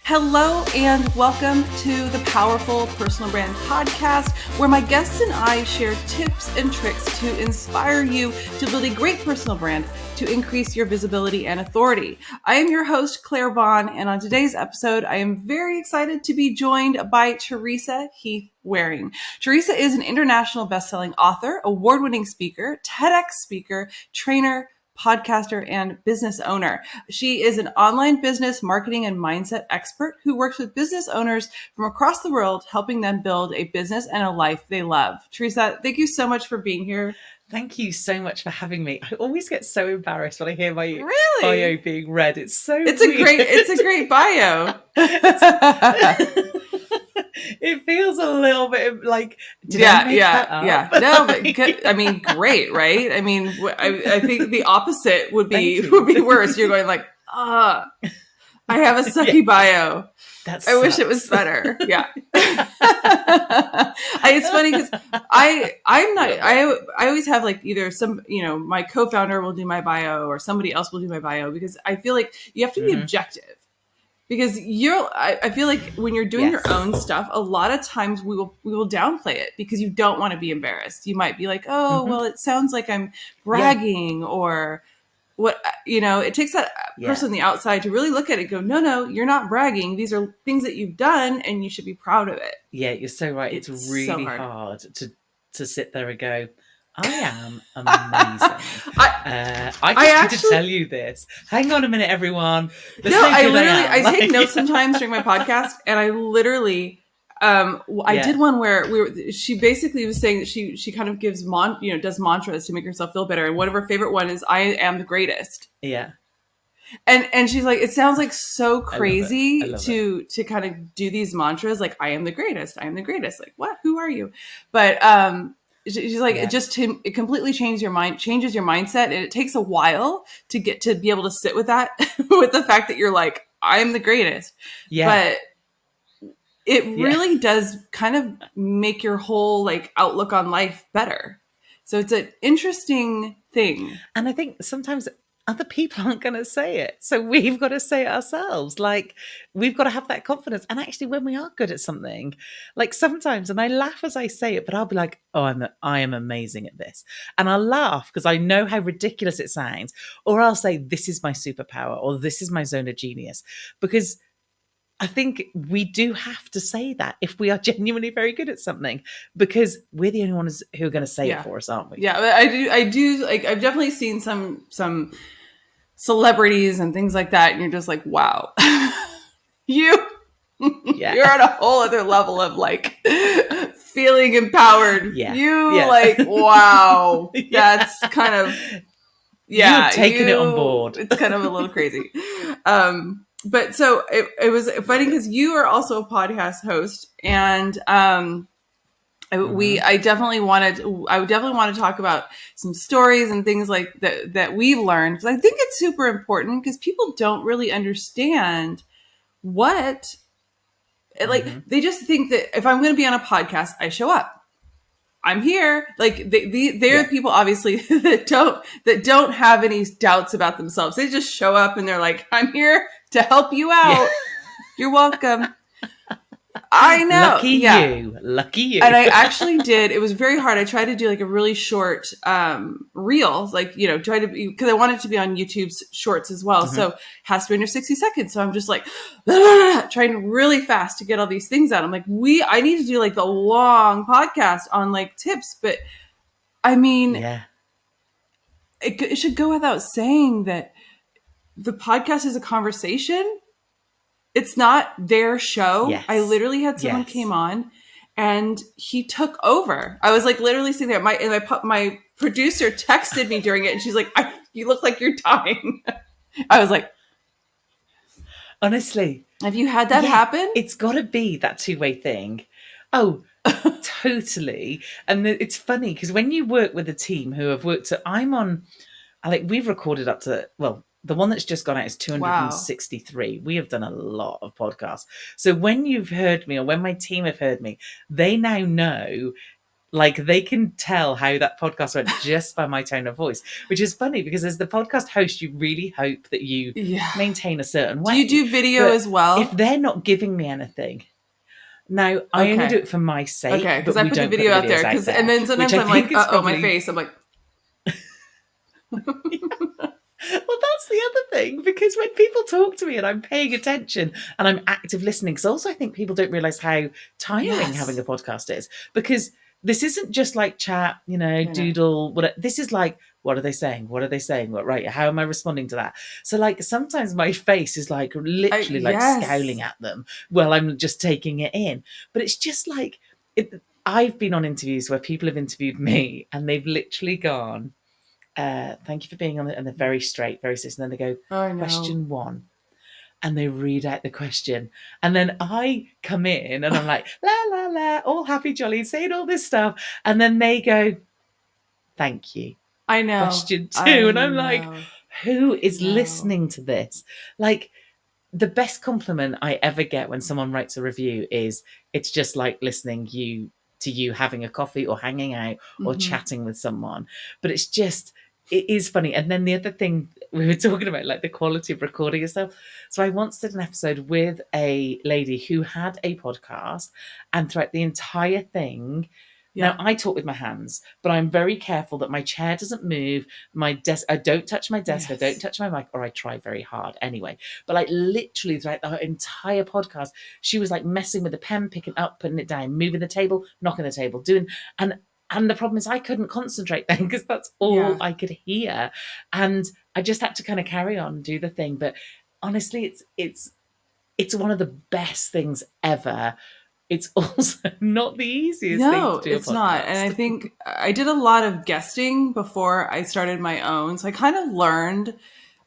Hello and welcome to the Powerful Personal Brand Podcast, where my guests and I share tips and tricks to inspire you to build a great personal brand to increase your visibility and authority. I am your host, Claire Bahn, and on today's episode, I am very excited to be joined by Teresa Heath Waring. Teresa is an international best-selling author, award-winning speaker, TEDx speaker, trainer, podcaster, and business owner. She is an online business marketing and mindset expert who works with business owners from across the world, helping them build a business and a life they love. Teresa, thank you so much for being here. Thank you so much for having me. I always get so embarrassed when I hear my bio being read. It's weird. It's a great bio. It feels a little bit like, yeah. No, but I mean, great, right? I mean, I think the opposite would be worse. You're going like, I have a sucky bio. I wish it was better. Yeah. It's funny because I always have like either my co-founder will do my bio or somebody else will do my bio, because I feel like you have to be objective. Because I feel like when you're doing your own stuff, a lot of times we will downplay it because you don't want to be embarrassed. You might be like, well, it sounds like I'm bragging or what, it takes that person on the outside to really look at it and go, no, you're not bragging. These are things that you've done and you should be proud of it. Yeah, you're so right. It's really so hard to sit there and go, I am amazing. I need to tell you this. Hang on a minute, everyone. I take notes sometimes during my podcast, and I literally, I did one where she basically was saying that she kind of gives does mantras to make herself feel better, and one of her favorite one is "I am the greatest." Yeah. And she's like, it sounds like so crazy to kind of do these mantras, like "I am the greatest, I am the greatest." Like, what? Who are you? But she's like, it completely changes your mindset, and it takes a while to get to be able to sit with that, with the fact that you're like, I'm the greatest. Yeah. But it really does kind of make your whole like outlook on life better. So it's an interesting thing. And I think sometimes other people aren't going to say it. So we've got to say it ourselves. Like, we've got to have that confidence. And actually, when we are good at something, like sometimes, and I laugh as I say it, but I'll be like, I am amazing at this. And I'll laugh because I know how ridiculous it sounds. Or I'll say, this is my superpower, or this is my zone of genius. Because I think we do have to say that if we are genuinely very good at something, because we're the only ones who are going to say it for us, aren't we? Yeah, I do. Like, I've definitely seen some celebrities and things like that, and you're just like, wow, you're at a whole other level of like feeling empowered. Like, wow, that's kind of you're taking it on board. It's kind of a little crazy. But so it was funny because you are also a podcast host, and I definitely want to talk about some stories and things like that we've learned, because I think it's super important, because people don't really understand what, like, they just think that if I'm going to be on a podcast, I show up. I'm here. Like, they're people obviously that don't have any doubts about themselves. They just show up and they're like, I'm here to help you out. Yeah. You're welcome. I know. Lucky you. And I actually did. It was very hard. I tried to do like a really short reel, like, try to be, because I wanted to be on YouTube's shorts as well. So it has to be under 60 seconds. So I'm just like trying really fast to get all these things out. I'm like, I need to do like the long podcast on like tips. But I mean, it should go without saying that the podcast is a conversation. It's not their show. Yes. I literally had someone came on and he took over. I was like literally sitting there. My producer texted me during it, and she's like, you look like you're dying. I was like, honestly, have you had that happen? It's got to be that two-way thing. Oh, totally. And it's funny because when you work with a team who have worked, we've recorded up to, the one that's just gone out is 263. Wow. We have done a lot of podcasts. So when you've heard me, or when my team have heard me, they now know Like they can tell how that podcast went just by my tone of voice, which is funny because as the podcast host, you really hope that you maintain a certain way. Do you do video as well? If they're not giving me anything, now I only do it for my sake. Okay, because I put the video out there. And then sometimes I'm like, my face. I'm like. Well, that's the other thing, because when people talk to me and I'm paying attention and I'm active listening, because also I think people don't realize how tiring having a podcast is, because this isn't just like chat, doodle. This is like, what are they saying? What are they saying? What, right? How am I responding to that? So like sometimes my face is like literally like scowling at them while I'm just taking it in. But it's just like, I've been on interviews where people have interviewed me and they've literally gone, thank you for being on it, and they're very straight, very serious, and then they go, question 1, and they read out the question, and then I come in and I'm like, la la la, all happy jolly, saying all this stuff, and then they go, thank you. I know. Question 2, and I'm like, who is listening to this? Like, the best compliment I ever get when someone writes a review is, it's just like listening to you having a coffee or hanging out or chatting with someone. But it is funny. And then the other thing we were talking about, like the quality of recording yourself. So I once did an episode with a lady who had a podcast, and throughout the entire thing, now I talk with my hands, but I'm very careful that my chair doesn't move. My desk, I don't touch my desk. I don't touch my mic, or I try very hard anyway. But like literally throughout the entire podcast, she was like messing with the pen, picking up, putting it down, moving the table, knocking the table, doing, and the problem is I couldn't concentrate then because that's all I could hear. And I just had to kind of carry on and do the thing. But honestly, it's one of the best things ever. It's also not the easiest thing to do. No, it's not. And I think I did a lot of guesting before I started my own. So I kind of learned,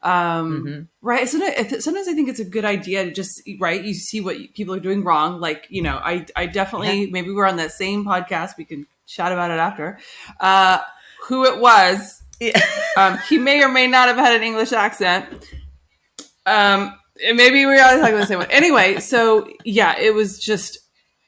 right. Sometimes I think it's a good idea to just, you see what people are doing wrong. Like, I definitely, maybe we're on that same podcast. We can chat about it after, who it was. He may or may not have had an English accent. Maybe we are talking about the same one. Anyway, so it was just,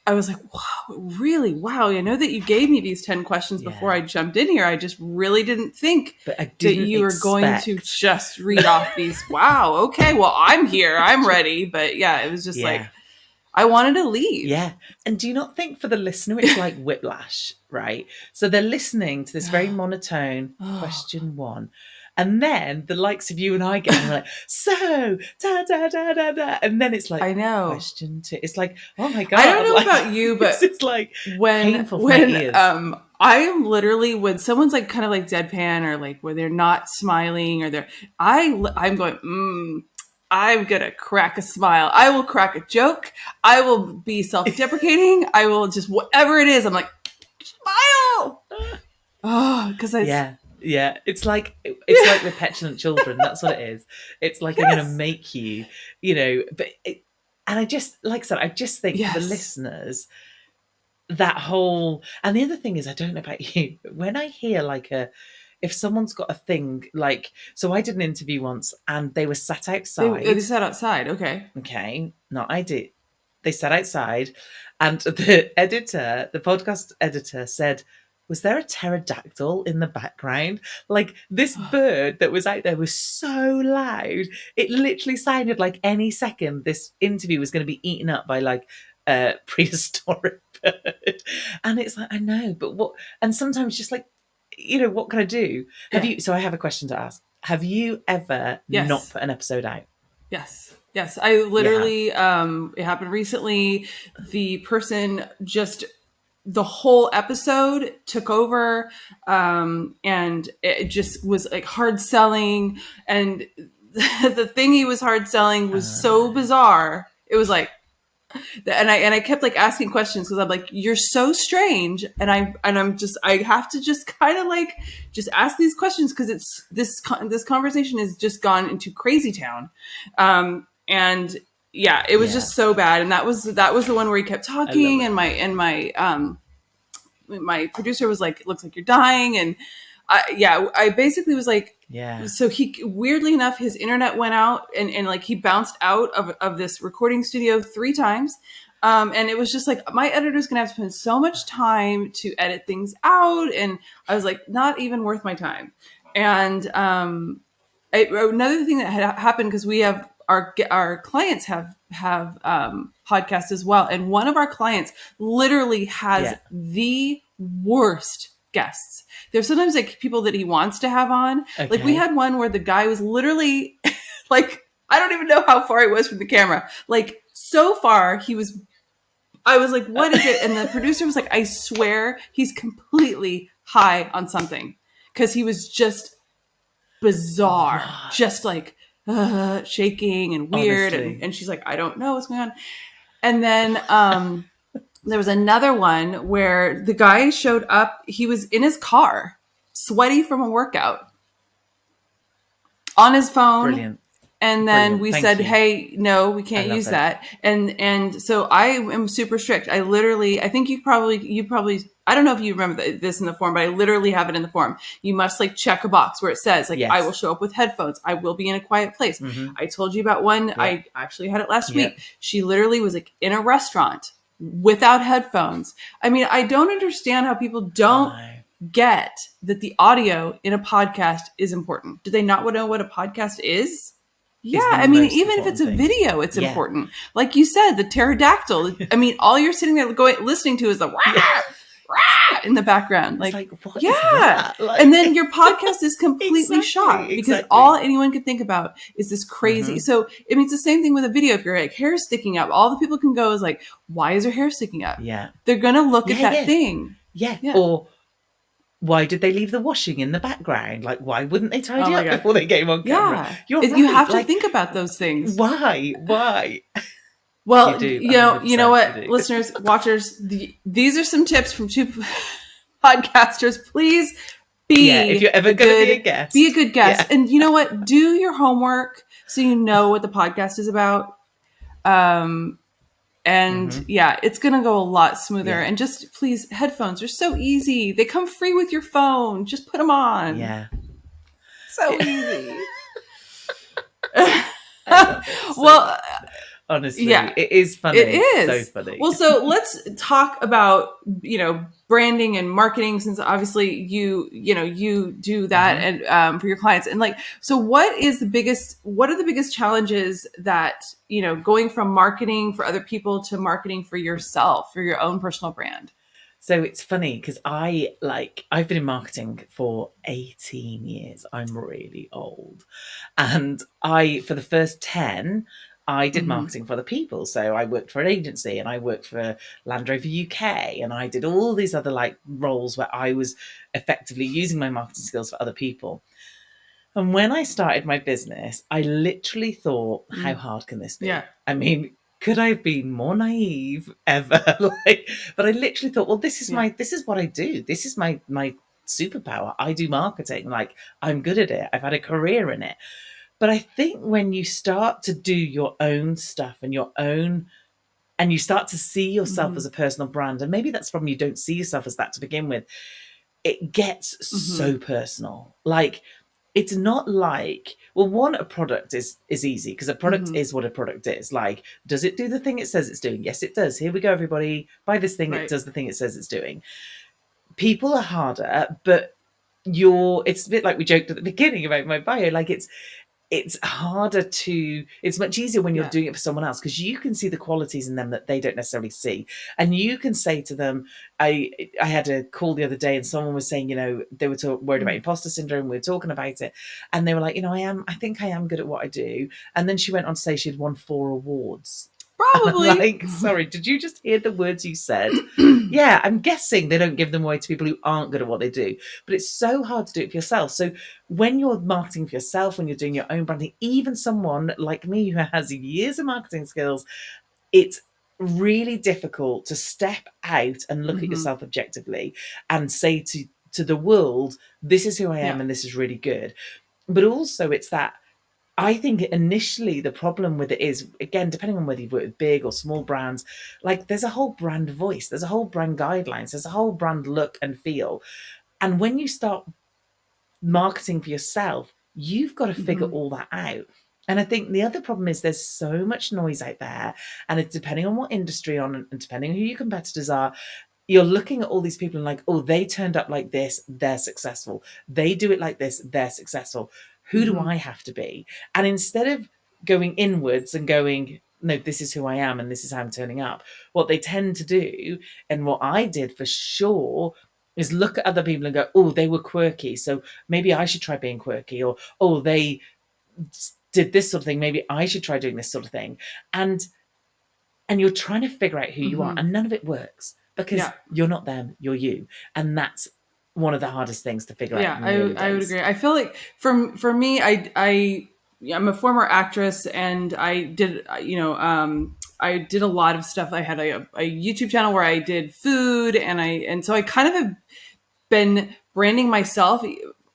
I was like, wow, really? Wow. I know that you gave me these 10 questions before I jumped in here. I just really didn't think that you were going to just read off these. Wow. Okay. Well, I'm here. I'm ready. But it was just like, I wanted to leave. Yeah. And do you not think for the listener, it's like whiplash, right? So they're listening to this very monotone question 1. And then the likes of you and I get like, so, da, da, da, da, da. And then it's like, I know. Question 2. It's like, oh my God. I don't know about you, but it's like painful for my ears. I am literally, when someone's like kind of like deadpan or like where they're not smiling or I'm going, I'm going to crack a smile. I will crack a joke. I will be self-deprecating. I will just, whatever it is, I'm like, smile. Because Yeah, it's like with petulant children. That's what it is. It's like I'm going to make you, But and I just, like I said, I just think for the listeners, that whole. And the other thing is, I don't know about you, but when I hear like if someone's got a thing like, so I did an interview once and they were sat outside. They sat outside. Okay, no, I did. They sat outside, and the podcast editor said, was there a pterodactyl in the background? Like this bird that was out there was so loud. It literally sounded like any second this interview was going to be eaten up by like a prehistoric bird. And it's like, I know, but what? And sometimes just like, what can I do? So I have a question to ask. Have you ever not put an episode out? Yes. I literally, it happened recently. The person just, the whole episode took over, and it just was like hard selling. And the thing he was hard selling was so bizarre. It was like, and I kept like asking questions because I'm like, you're so strange, and I have to just kind of like just ask these questions because it's this conversation has just gone into crazy town, and it was just so bad. And that was the one where he kept talking, and my producer was like, it looks like you're dying, and I basically was like, so he, weirdly enough, his internet went out and like he bounced out of this recording studio 3 times. And it was just like, my editor's going to have to spend so much time to edit things out. And I was like, not even worth my time. And another thing that had happened, because we have our clients have podcasts as well. And one of our clients literally has the worst guests. There's sometimes like people that he wants to have on. Okay. Like we had one where the guy was literally like, I don't even know how far he was from the camera. Like so far I was like, what is it? And the producer was like, I swear he's completely high on something. Cause he was just bizarre, What? just like shaking and weird. And she's like, I don't know what's going on. And then there was another one where the guy showed up. He was in his car, sweaty from a workout, on his phone. Brilliant. And then we said, hey, no, we can't use that. And so I am super strict. I think you probably, I don't know if you remember this in the form, but I literally have it in the form. You must like check a box where it says like, yes. I will show up with headphones. I will be in a quiet place. Mm-hmm. I told you about one. Yep. I actually had it last week. She literally was like in a restaurant without headphones. I mean, I don't understand how people don't get that the audio in a podcast is important. Do they not know what a podcast is? Yeah, I mean, even if it's a video, it's important. Like you said, the pterodactyl. I mean, all you're sitting there listening to is the rah, rah in the background. Like what is that? Like, and then your podcast is completely shot because all anyone can think about is this crazy. Mm-hmm. So I mean, it's the same thing with a video. If your like hair sticking up, all the people can go is like, why is her hair sticking up? Yeah, they're gonna look at that thing. Yeah, or why did they leave the washing in the background? Like, why wouldn't they tidy up before they came on camera? Yeah, you have to think about those things. Why? Well, you know what, listeners, watchers, these are some tips from two podcasters. Please if you're ever going to be a good guest. Yeah. And you know what? Do your homework so you know what the podcast is about. And it's going to go a lot smoother. And just please, headphones are so easy. They come free with your phone. Just put them on. Yeah. So easy. Well, honestly, it is funny. It is so funny. Well, so let's talk about, branding and marketing, since obviously you do that and for your clients. And like, so what are the biggest challenges that, going from marketing for other people to marketing for yourself, for your own personal brand? So it's funny because I've been in marketing for 18 years. I'm really old. And for the first 10, I did marketing for other people. So I worked for an agency and I worked for Land Rover UK and I did all these other roles where I was effectively using my marketing skills for other people. And when I started my business, I literally thought, how hard can this be? Yeah. I mean, could I have been more naive ever? But I literally thought, well, this is what I do. This is my superpower. I do marketing. I'm good at it. I've had a career in it. But I think when you start to do your own stuff and you start to see yourself as a personal brand, and maybe that's from you don't see yourself as that to begin with, it gets so personal. It's not one, a product is easy because a product is what a product is. Does it do the thing it says it's doing? Yes, it does. Here we go, everybody. Buy this thing. Right. It does the thing it says it's doing. People are harder, but it's a bit like we joked at the beginning about my bio. It's harder it's much easier when you're doing it for someone else because you can see the qualities in them that they don't necessarily see. And you can say to them, I had a call the other day and someone was saying, they were worried about imposter syndrome. We were talking about it. And they were like, I think I am good at what I do. And then she went on to say she'd won 4 awards. Probably. Sorry, did you just hear the words you said? Yeah, I'm guessing they don't give them away to people who aren't good at what they do. But it's so hard to do it for yourself. So when you're marketing for yourself, when you're doing your own branding, even someone like me who has years of marketing skills, it's really difficult to step out and look at yourself objectively and say to the world, this is who I am and this is really good. But also it's that I think initially the problem with it is, again, depending on whether you've worked with big or small brands, there's a whole brand voice, there's a whole brand guidelines, there's a whole brand look and feel. And when you start marketing for yourself, you've got to figure all that out. And I think the other problem is there's so much noise out there, and it's depending on what industry you're on and depending on who your competitors are, you're looking at all these people and like, oh, they turned up like this, they're successful. They do it like this, they're successful. Who do Mm-hmm. I have to be? And instead of going inwards and going, no, this is who I am and this is how I'm turning up, what they tend to do, and what I did for sure, is look at other people and go, oh, they were quirky, so maybe I should try being quirky, or oh, they did this sort of thing, maybe I should try doing this sort of thing. And you're trying to figure out who you are, Mm-hmm. and none of it works because Yeah. you're not them, you're you. And that's one of the hardest things to figure out Yeah, in the early I would days. agree. I feel like for me, I'm a former actress, and I did I did a lot of stuff. I had a YouTube channel where I did food, and so I kind of have been branding myself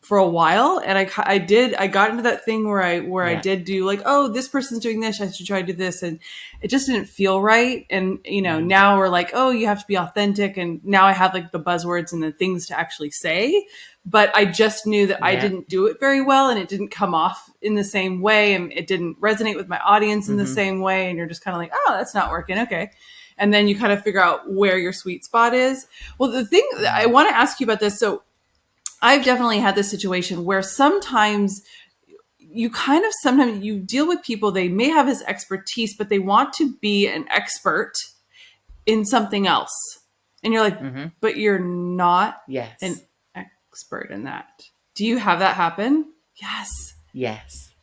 for a while, and I got into that thing where I Yeah. did do like, oh, this person's doing this, I should try to do this, and it just didn't feel right. And Mm. now we're like, oh, you have to be authentic, and now I have like the buzzwords and the things to actually say, but I just knew that I Yeah. didn't do it very well, and it didn't come off in the same way, and it didn't resonate with my audience in the same way, and you're just kind of like, oh, that's not working, okay. And then you kind of figure out where your sweet spot is. Well, the thing that I want to ask you about this, so I've definitely had this situation where sometimes sometimes you deal with people, they may have this expertise, but they want to be an expert in something else. And you're like, Mm-hmm. but you're not an Yes. expert in that. Do you have that happen? Yes. Yes.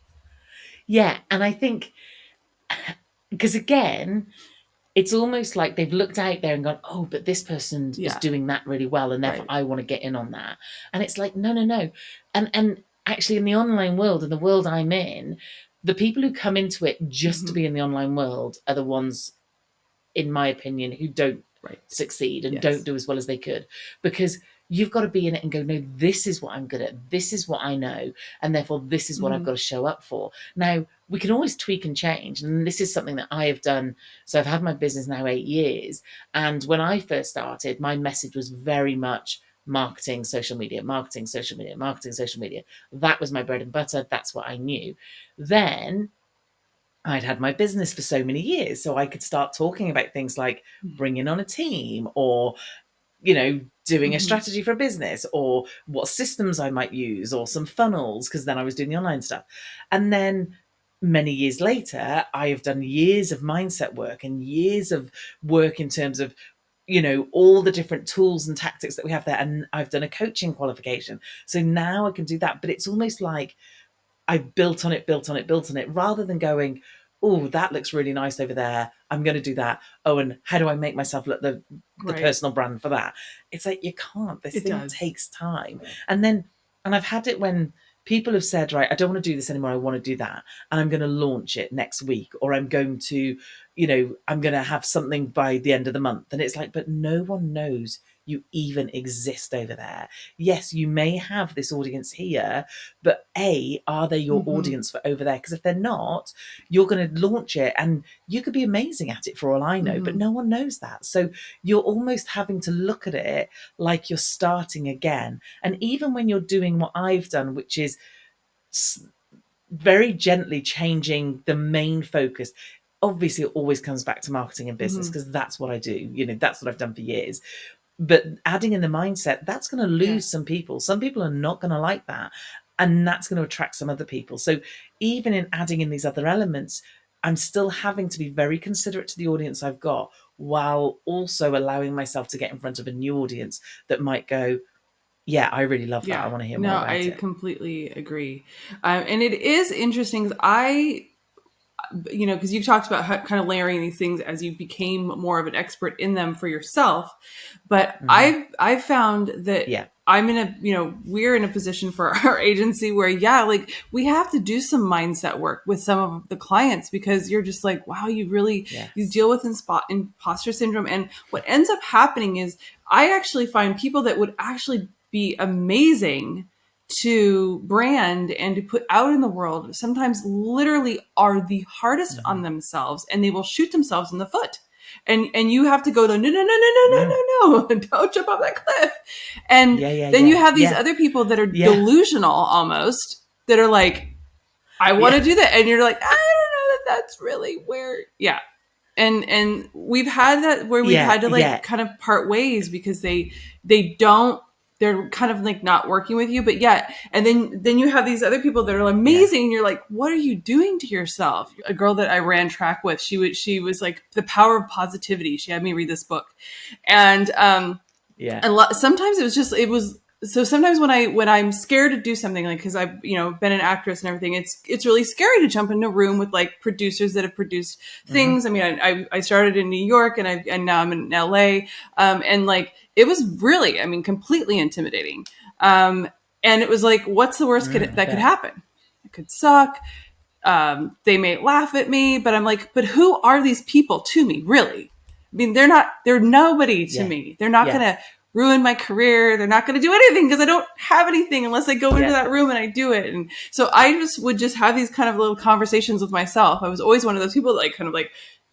Yeah. And I think, because again, it's almost like they've looked out there and gone, oh, but this person is Yeah. doing that really well, and therefore Right. I want to get in on that. And it's like, no, no, no. And actually, in the online world, in the world I'm in, the people who come into it just to Mm-hmm. be in the online world are the ones, in my opinion, who don't Right. succeed and don't Yes. do as well as they could, because you've got to be in it and go, no, this is what I'm good at, this is what I know, and therefore this is what I've Mm-hmm. got to show up for. Now, we can always tweak and change, and this is something that I have done. So I've had my business now 8 years, and when I first started, my message was very much marketing, social media, marketing, social media, marketing, social media. That was my bread and butter. That's what I knew. Then I'd had my business for so many years, so I could start talking about things like bringing on a team, or doing a Mm-hmm. strategy for a business, or what systems I might use, or some funnels, because then I was doing the online stuff. And then many years later, I have done years of mindset work and years of work in terms of all the different tools and tactics that we have there, and I've done a coaching qualification, so now I can do that. But it's almost like I built on it, built on it, built on it, rather than going, oh, that looks really nice over there, I'm going to do that. Oh, and how do I make myself look the Right. personal brand for that? It's like, you can't. This It thing does. takes time. And I've had it when people have said, right, I don't want to do this anymore, I want to do that, and I'm going to launch it next week, or I'm going to, I'm going to have something by the end of the month. And it's like, but no one knows you even exist over there. Yes, you may have this audience here, but are they your Mm-hmm. audience for over there? Because if they're not, you're going to launch it and you could be amazing at it for all I know, but Mm-hmm. no one knows that. So you're almost having to look at it like you're starting again. And even when you're doing what I've done, which is very gently changing the main focus, obviously it always comes back to marketing and business, Mm-hmm. because that's what I do. That's what I've done for years. But adding in the mindset, that's going to lose Yes. some people. Some people are not going to like that. And that's going to attract some other people. So even in adding in these other elements, I'm still having to be very considerate to the audience I've got, while also allowing myself to get in front of a new audience that might go, yeah, I really love that, I Yeah, want to hear more no, about I it. completely agree. And it is interesting because because you've talked about how, kind of layering these things as you became more of an expert in them for yourself. But Mm-hmm. I've found that Yeah. I'm in we're in a position for our agency where, yeah, like we have to do some mindset work with some of the clients, because you're just like, wow, you Yes. deal with imposter syndrome. And what ends up happening is I actually find people that would actually be amazing to brand and to put out in the world sometimes literally are the hardest Mm-hmm. on themselves, and they will shoot themselves in the foot. And you have to go to no, no, no, no, no, no, Mm. no, no, don't jump off that cliff. And Yeah, yeah, then you yeah, have these yeah, other people that are yeah. delusional almost, that are like, I want to do that. And you're like, I don't know that that's really where, yeah. And we've had that where we've had to like kind of part ways because they're kind of like not working with you, but yet, and then you have these other people that are amazing, and you're like, what are you doing to yourself? A girl that I ran track with, she was like the power of positivity. She had me read this book, and sometimes it was so sometimes when I'm scared to do something, like because I've been an actress and everything, it's really scary to jump in a room with like producers that have produced things. Mm-hmm. I mean, I started in New York and now I'm in LA, and like it was really, I mean, completely intimidating. And it was like, what's the worst that could happen? It could suck. They may laugh at me, but I'm like, but who are these people to me, really? I mean, they're nobody to me. They're not gonna ruin my career. They're not going to do anything because I don't have anything unless I go into that room and I do it. And so I would have these kind of little conversations with myself. I was always one of those people that like kind of like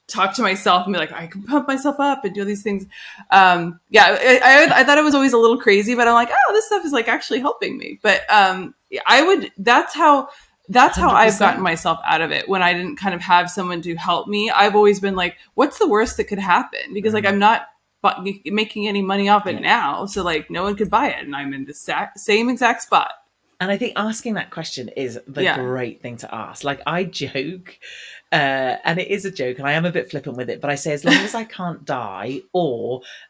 talk to myself and be like, I can pump myself up and do these things. I thought it was always a little crazy, but I'm like, oh, this stuff is like actually helping me. But that's how 100%. I've gotten myself out of it when I didn't kind of have someone to help me. I've always been like, what's the worst that could happen? Because like I'm not making any money off it now, so like no one could buy it, and I'm in the same exact spot. And I think asking that question is the great thing to ask. Like I joke, and it is a joke, and I am a bit flippant with it, but I say as long as I can't die,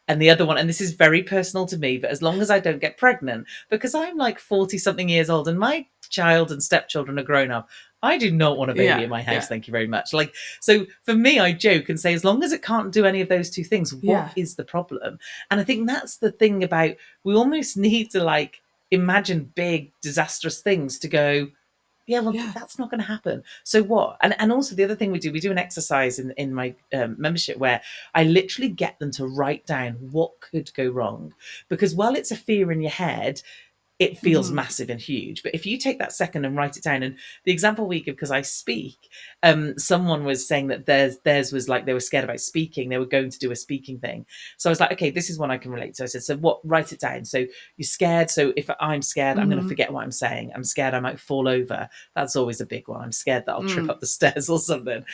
and the other one, and this is very personal to me, but as long as I don't get pregnant, because I'm like 40 something years old and my child and stepchildren are grown up. I do not want a baby in my house. Thank you very much. Like, so for me, I joke and say, as long as it can't do any of those two things, what is the problem? And I think that's the thing about, we almost need to like imagine big disastrous things to go, that's not going to happen. So what? And also the other thing we do an exercise in my membership where I literally get them to write down what could go wrong. Because while it's a fear in your head, it feels massive and huge. But if you take that second and write it down, and the example we give, because I speak, someone was saying that theirs was like they were scared about speaking. They were going to do a speaking thing. So I was like, okay, this is one I can relate to. I said, so what? Write it down. So you're scared. So if I'm scared, I'm going to forget what I'm saying. I'm scared I might fall over. That's always a big one. I'm scared that I'll trip up the stairs or something.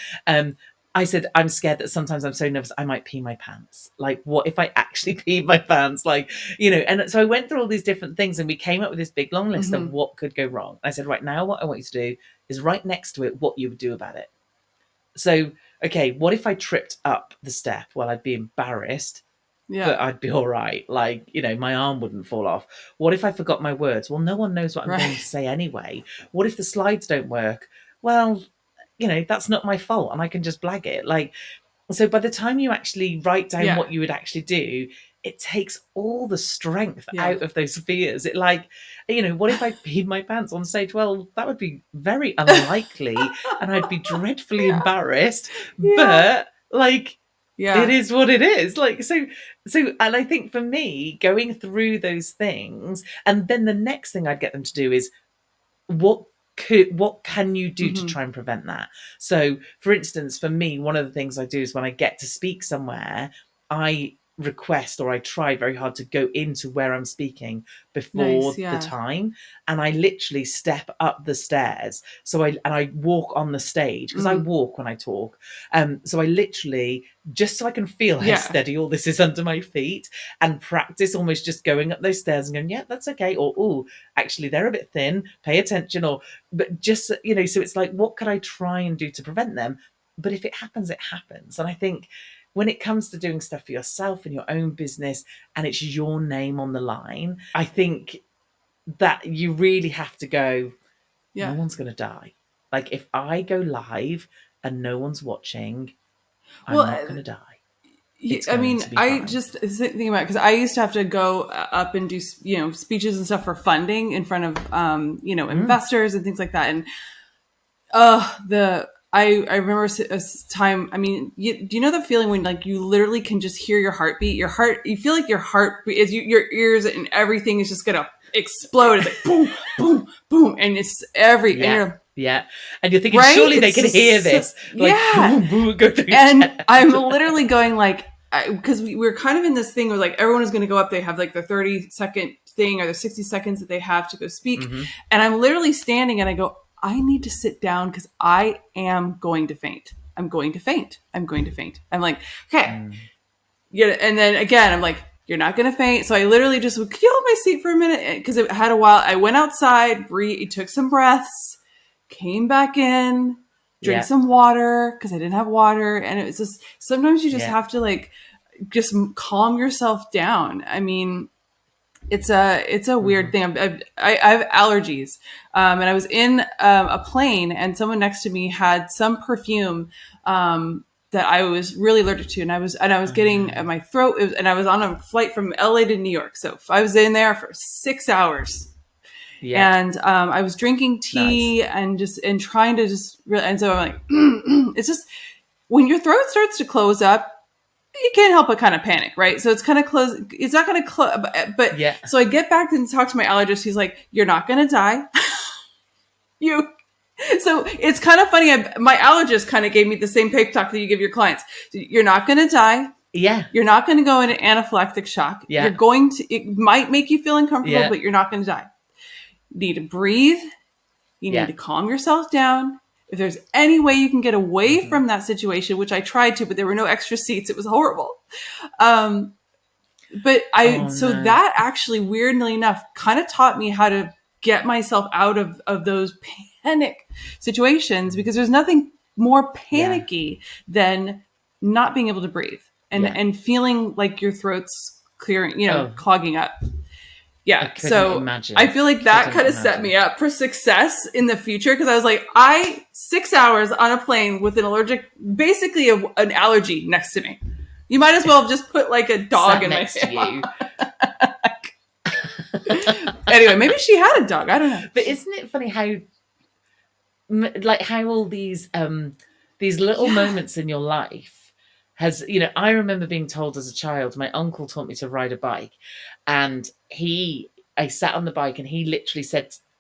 I said, I'm scared that sometimes I'm so nervous I might pee my pants. Like, what if I actually pee my pants? Like, and so I went through all these different things and we came up with this big long list of what could go wrong. I said, right now, what I want you to do is write next to it what you would do about it. So, okay, what if I tripped up the step? Well, I'd be embarrassed, but I'd be all right. Like, my arm wouldn't fall off. What if I forgot my words? Well, no one knows what I'm going to say anyway. What if the slides don't work? Well, that's not my fault and I can just blag it. Like, so by the time you actually write down what you would actually do, it takes all the strength out of those fears. It like, what if I peed my pants on stage? Well, that would be very unlikely and I'd be dreadfully embarrassed, but like, it is what it is. Like, so, and I think for me, going through those things, and then the next thing I'd get them to do is, what can you do to try and prevent that? So, for instance, for me, one of the things I do is when I get to speak somewhere, I request or I try very hard to go into where I'm speaking before the time, and I literally step up the stairs. So I walk on the stage because I walk when I talk. So I literally, just so I can feel how steady all this is under my feet, and practice almost just going up those stairs and going, yeah, that's okay, or oh, actually they're a bit thin, pay attention, but just so it's like, what could I try and do to prevent them? But if it happens, it happens. And I think when it comes to doing stuff for yourself in your own business and it's your name on the line, I think that you really have to go, no one's going to die. Like, if I go live and no one's watching, I'm not going to die. I just think about it because I used to have to go up and do, speeches and stuff for funding in front of, investors and things like that. And I remember a time, I mean, do you know the feeling when like you literally can just hear your heartbeat? You feel like your heart is your ears and everything is just going to explode. It's like boom, boom, boom. And it's and you're thinking, surely they can hear this. Like, boom, boom, go through and chest. I'm literally going like, because we're kind of in this thing where like everyone is going to go up. They have like the 30-second thing or the 60 seconds that they have to go speak. And I'm literally standing and I go, I need to sit down because I am going to faint. I'm going to faint. I'm going to faint. I'm like, okay. Yeah. And then again, I'm like, you're not going to faint. So I literally just would kill my seat for a minute because it had a while. I went outside, took some breaths, came back in, drank some water because I didn't have water. And it was just, sometimes you just have to like, just calm yourself down. I mean, it's a weird thing. I have allergies. And I was in a plane and someone next to me had some perfume, that I was really allergic to. And I was getting my throat, and I was on a flight from LA to New York. So I was in there for 6 hours. Yeah. And I was drinking tea and trying to and so I'm like, it's just when your throat starts to close up, you can't help but kind of panic, right? So it's kind of close. It's not going to close, but so I get back and talk to my allergist. He's like, "You're not going to die." So it's kind of funny. My allergist kind of gave me the same pep talk that you give your clients. You're not going to die. Yeah. You're not going to go into anaphylactic shock. Yeah. It might make you feel uncomfortable, but you're not going to die. You need to breathe. You need to calm yourself down. If there's any way you can get away from that situation, which I tried to, but there were no extra seats. It was horrible. That actually, weirdly enough, kind of taught me how to get myself out of those panic situations, because there's nothing more panicky than not being able to breathe and feeling like your throat's clearing, clogging up. Yeah. So imagine. I feel like that kind of set me up for success in the future. Cause I was like, 6 hours on a plane with basically an allergy next to me. You might as well have just put like a dog in next to you. Anyway, maybe she had a dog. I don't know. But isn't it funny how all these little moments in your life I remember being told as a child, my uncle taught me to ride a bike, and I sat on the bike and he literally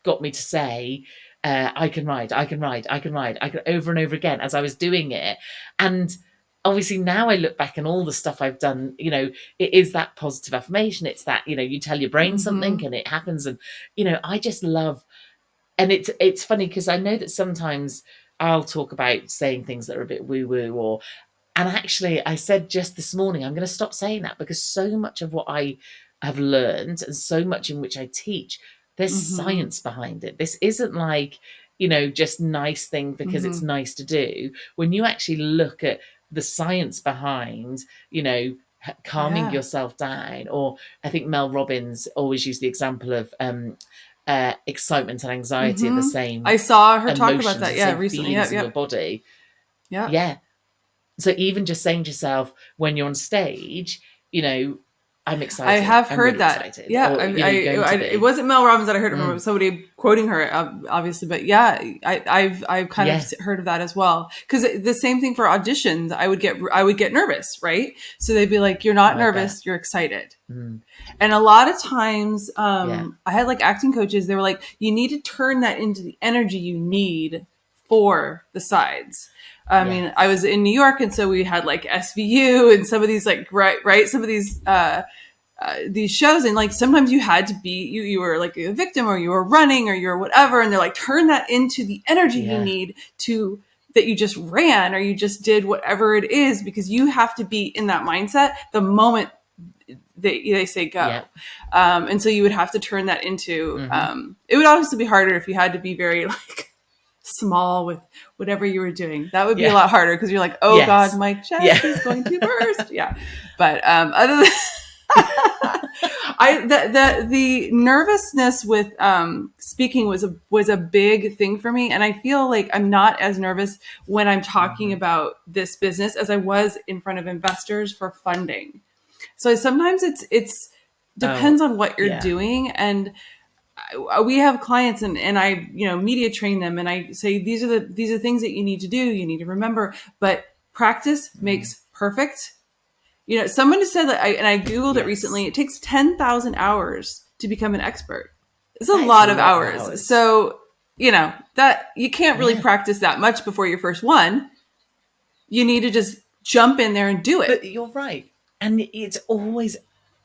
got me to say, I can ride, over and over again as I was doing it. And obviously now I look back and all the stuff I've done, it is that positive affirmation. It's that, you tell your brain something and it happens. And, I just love, and it's funny because I know that sometimes I'll talk about saying things that are a bit woo-woo and actually I said just this morning, I'm going to stop saying that, because so much of what I have learned and so much in which I teach, there's science behind it. This isn't like, just nice thing because it's nice to do. When you actually look at the science behind, calming yourself down, or I think Mel Robbins always used the example of excitement and anxiety are the same. I saw her talk about that recently. In your body. Yeah. So even just saying to yourself when you're on stage, I'm excited. I have heard really that. Excited. Yeah. Or, it wasn't Mel Robbins that I heard it from, somebody quoting her, obviously. But yeah, I've kind of heard of that as well. Because the same thing for auditions, I would get nervous, right? So they'd be like, "You're not nervous, you're excited." And a lot of times, I had like acting coaches. They were like, "You need to turn that into the energy you need for the sides." I mean, I was in New York, and so we had like SVU and some of these like some of these shows, and like sometimes you had to be you were like a victim, or you were running, or you were whatever, and they're like, turn that into the energy you need that you just ran or you just did whatever it is, because you have to be in that mindset the moment they say go. And so you would have to turn that into it would obviously be harder if you had to be very like small with whatever you were doing. That would be a lot harder, because you're like, oh God, my chest is going to burst. But other than the nervousness with speaking was a big thing for me, and I feel like I'm not as nervous when I'm talking about this business as I was in front of investors for funding. So sometimes it's depends on what you're doing. And we have clients and I, media train them, and I say, these are things that you need to do. You need to remember, but practice makes perfect. Someone just said that, I Googled it recently. It takes 10,000 hours to become an expert. It's a lot of hours. So, that you can't really practice that much before your first one. You need to just jump in there and do it. But you're right. And it's always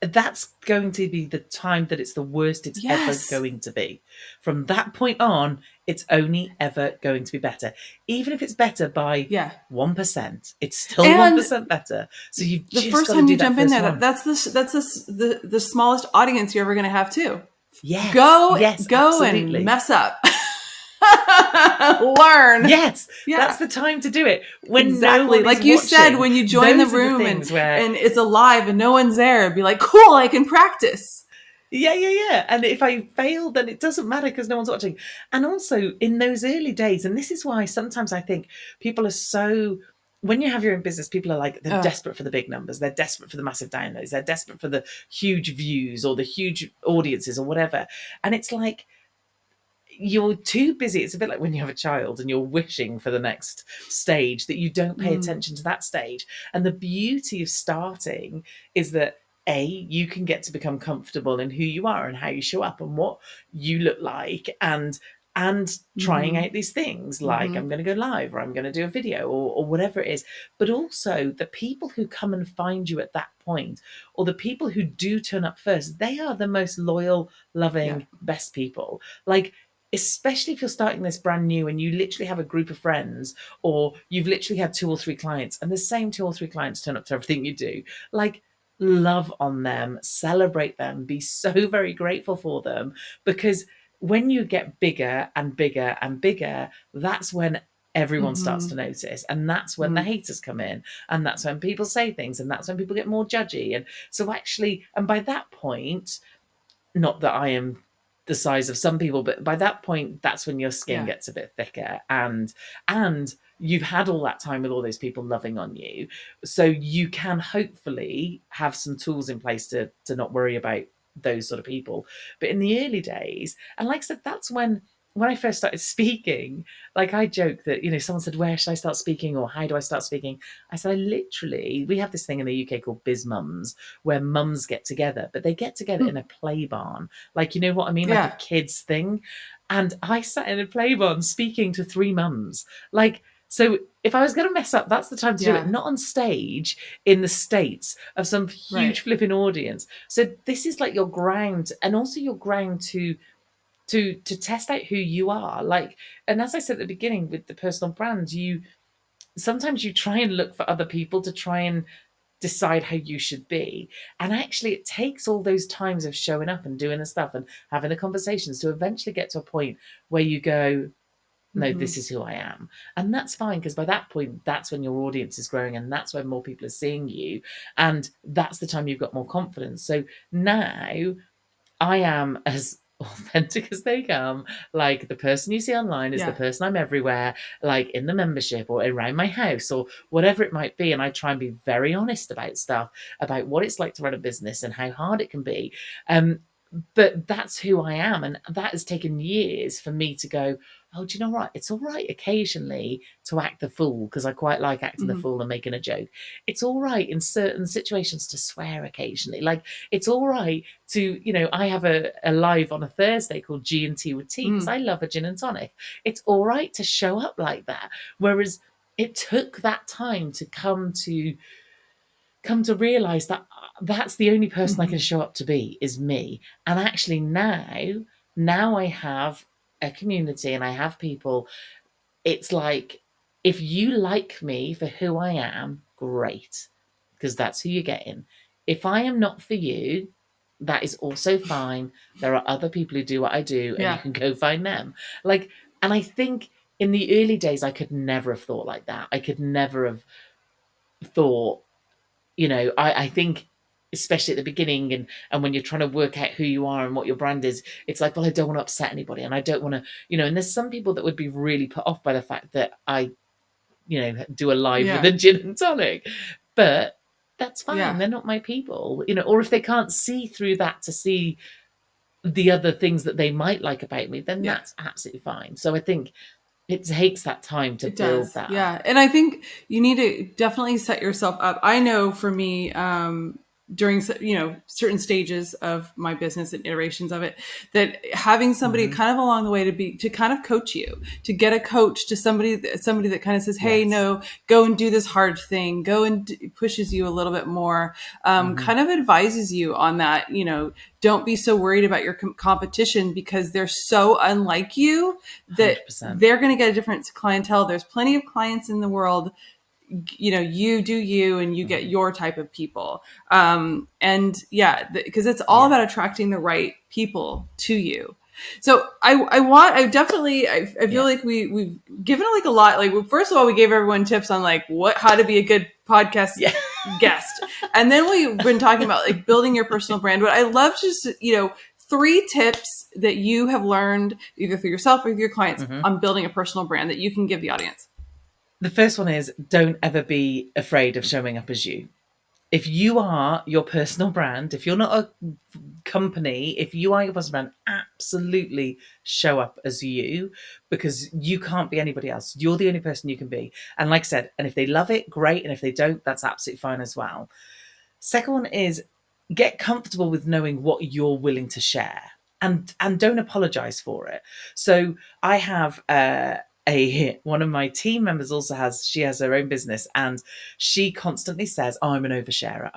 that's going to be the time that it's the worst it's ever Yes. going to be. From that point on, it's only ever going to be better. Even if it's better by Yeah. 1%, it's still And 1% better. So you've the just first got to time do you that jump in first there, one. that's the smallest audience you're ever going to have too. Yes, Go yes, go and absolutely. mess up. Learn. Yes, that's Yeah. the time to do it when no Exactly. one is Like you said, watching. when you join the Those are the room things where, and it's alive and no one's there, be like, cool, I can practice. yeah. And if I fail, then it doesn't matter because no one's watching. And also in those early days, and this is why sometimes I think people are so, when you have your own business, people are like, they're Uh, desperate for the big numbers. They're desperate for the massive downloads. They're desperate for the huge views or the huge audiences or whatever. And it's like, you're too busy. It's a bit like when you have a child and you're wishing for the next stage that you don't pay mm, attention to that stage. And the beauty of starting is that you can get to become comfortable in who you are and how you show up and what you look like, and trying mm-hmm, out these things like mm-hmm, I'm going to go live or I'm going to do a video or whatever it is. But also the people who come and find you at that point, or the people who do turn up first, they are the most loyal, yeah, loving, best people. Like, especially if you're starting this brand new and you literally have a group of friends, or you've literally had 2 or 3 clients and the same 2 or 3 clients turn up to everything you do, like, love on them, celebrate them, be so very grateful for them, because when you get bigger and bigger and bigger, that's when everyone starts mm-hmm, to notice, and that's when the mm, haters come in, and that's when people say things, and that's when people get more judgy. And so actually, and by that point, not that I am the size of some people, but by that point, that's when your skin yeah, gets a bit thicker, and you've had all that time with all those people loving on you, so you can hopefully have some tools in place to not worry about those sort of people. But in the early days, and like I said, that's when I first started speaking, like I joke that, someone said, where should I start speaking, or how do I start speaking? I said, we have this thing in the UK called Biz Mums, where mums get together, but they get together in mm, a play barn. Like, you know what I mean? Like a yeah, kids thing. And I sat in a play barn speaking to 3 mums. Like, so if I was going to mess up, that's the time to do it, yeah, not on stage in the States of some huge right, flipping audience. So this is like your ground, and also your ground to test out who you are. Like, and as I said at the beginning with the personal brand, you sometimes you try and look for other people to try and decide how you should be. And actually, it takes all those times of showing up and doing the stuff and having the conversations to eventually get to a point where you go, no, mm-hmm, this is who I am. And that's fine, because by that point, that's when your audience is growing and that's when more people are seeing you. And that's the time you've got more confidence. So now I am as authentic as they come. Like, the person you see online is the yeah, person I'm everywhere, like in the membership or around my house or whatever it might be. And I try and be very honest about stuff, about what it's like to run a business and how hard it can be. But that's who I am. And that has taken years for me to go, oh, do you know what? It's all right occasionally to act the fool, because I quite like acting the mm-hmm, fool and making a joke. It's all right in certain situations to swear occasionally. Like, it's all right to, I have a live on a Thursday called G&T with tea because mm, I love a gin and tonic. It's all right to show up like that. Whereas it took that time to come to realize that that's the only person I mm-hmm, can show up to be, is me. And actually now I have a community and I have people. It's like, if you like me for who I am, great, because that's who you're getting. If I am not for you, that is also fine. There are other people who do what I do, and you yeah, can go find them. Like, and I think in the early days, I could never have thought like that. I could never have thought, I think, especially at the beginning, and when you're trying to work out who you are and what your brand is, it's like, well, I don't want to upset anybody, and I don't want to, and there's some people that would be really put off by the fact that I, do a live with yeah, a gin and tonic. But that's fine, yeah, they're not my people, or if they can't see through that to see the other things that they might like about me, then yeah. that's absolutely fine. So I think it takes that time to It build does. that up. Yeah. And I think you need to definitely set yourself up. I know for me, during, you know, certain stages of my business and iterations of it, that having somebody kind of along the way to kind of coach you, to get a coach, to somebody that kind of says, hey, no, go and do this hard thing, go and pushes you a little bit more, kind of advises you on that, you know, don't be so worried about your competition because they're so unlike you that 100%. they're going to get a different clientele. There's plenty of clients in the world. You know, you do you, and you get your type of people. And yeah, because it's all about attracting the right people to you. So I feel like we've given like a lot. Like, first of all, we gave everyone tips on like how to be a good podcast guest. And then we've been talking about like building your personal brand. But I love just, you know, 3 tips that you have learned either through yourself or with your clients on building a personal brand that you can give the audience. The first one is, don't ever be afraid of showing up as you. If you are your personal brand, if you're not a company, if you are your personal brand, absolutely show up as you, because you can't be anybody else. You're the only person you can be. And like I said, and if they love it, great. And if they don't, that's absolutely fine as well. Second one is, get comfortable with knowing what you're willing to share, and don't apologize for it. So I have one of my team members she has her own business, and she constantly says, oh, I'm an oversharer,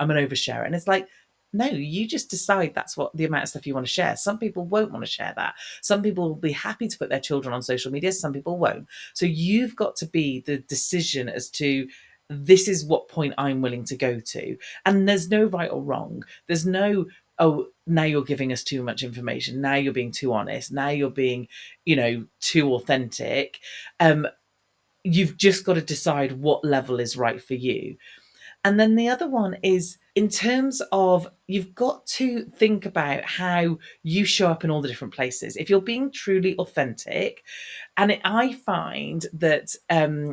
and it's like, no, you just decide that's what the amount of stuff you want to share. Some people won't want to share that. Some people will be happy to put their children on social media, some people won't. So you've got to be the decision as to, this is what point I'm willing to go to. And there's no right or wrong. There's no, oh, now you're giving us too much information, now you're being too honest, now you're being, you know, too authentic. You've just got to decide what level is right for you. And then the other one is, in terms of, you've got to think about how you show up in all the different places. If you're being truly authentic, and I find that,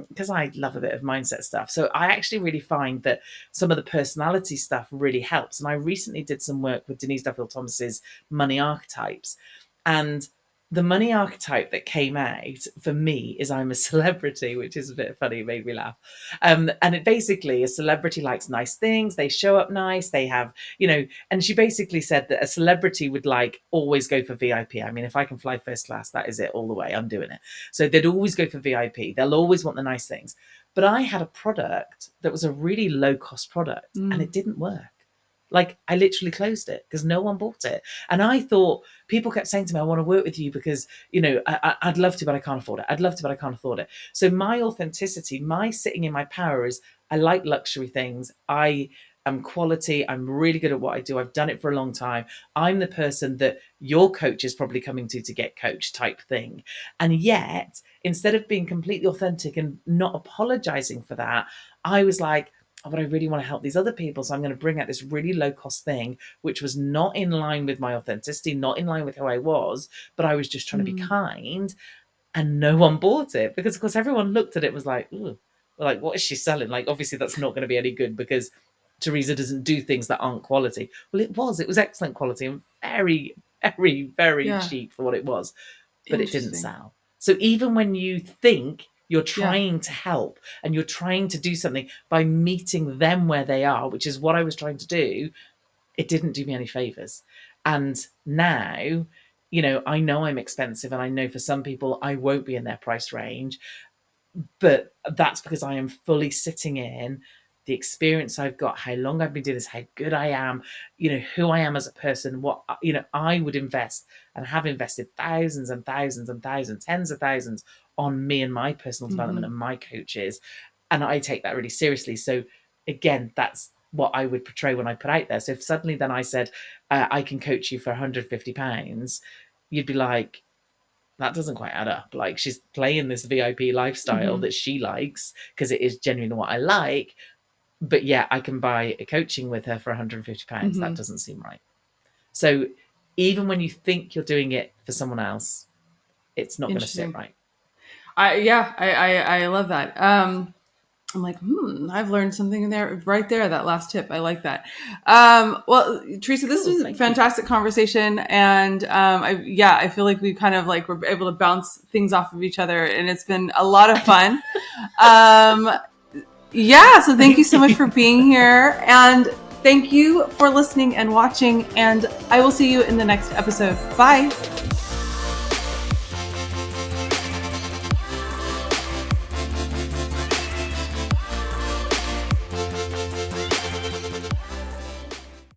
because I love a bit of mindset stuff, so I actually really find that some of the personality stuff really helps. And I recently did some work with Denise Duffield Thomas's money archetypes. And the money archetype that came out for me is, I'm a celebrity, which is a bit funny, it made me laugh. And it basically, a celebrity likes nice things, they show up nice, they have, you know, and she basically said that a celebrity would like always go for VIP. I mean, if I can fly first class, that is it all the way, I'm doing it. So they'd always go for VIP. They'll always want the nice things. But I had a product that was a really low cost product and it didn't work. Like, I literally closed it because no one bought it. And I thought, people kept saying to me, I want to work with you because, you know, I'd love to, but I can't afford it. I'd love to, but I can't afford it. So my authenticity, my sitting in my power is, I like luxury things. I am quality. I'm really good at what I do. I've done it for a long time. I'm the person that your coach is probably coming to get coached type thing. And yet, instead of being completely authentic and not apologizing for that, I was like, oh, but I really want to help these other people. So I'm going to bring out this really low cost thing, which was not in line with my authenticity, not in line with who I was, but I was just trying to be kind, and no one bought it because, of course, everyone looked at it, was like, ooh, like, what is she selling? Like, obviously that's not going to be any good because Teresa doesn't do things that aren't quality. Well, it was excellent quality and very, very, very cheap for what it was, but it didn't sell. So even when you think you're trying to help and you're trying to do something by meeting them where they are, which is what I was trying to do, it didn't do me any favors. And now, you know I'm expensive, and I know for some people I won't be in their price range, but that's because I am fully sitting in the experience I've got, how long I've been doing this, how good I am, you know, who I am as a person, what, you know, I would invest and have invested thousands and thousands and thousands, tens of thousands on me and my personal development and my coaches. And I take that really seriously. So again, that's what I would portray when I put out there. So if suddenly then I said, I can coach you for £150, you'd be like, that doesn't quite add up. Like, she's playing this VIP lifestyle that she likes because it is genuinely what I like. But yeah, I can buy a coaching with her for £150. That doesn't seem right. So even when you think you're doing it for someone else, it's not going to sit right. I love that. I'm like, I've learned something there, right there. That last tip. I like that. Well, Teresa, this was a fantastic conversation. And, I feel like we kind of like, we're able to bounce things off of each other, and it's been a lot of fun. So thank you so much for being here. And Thank you for listening and watching, and I will see you in the next episode. Bye.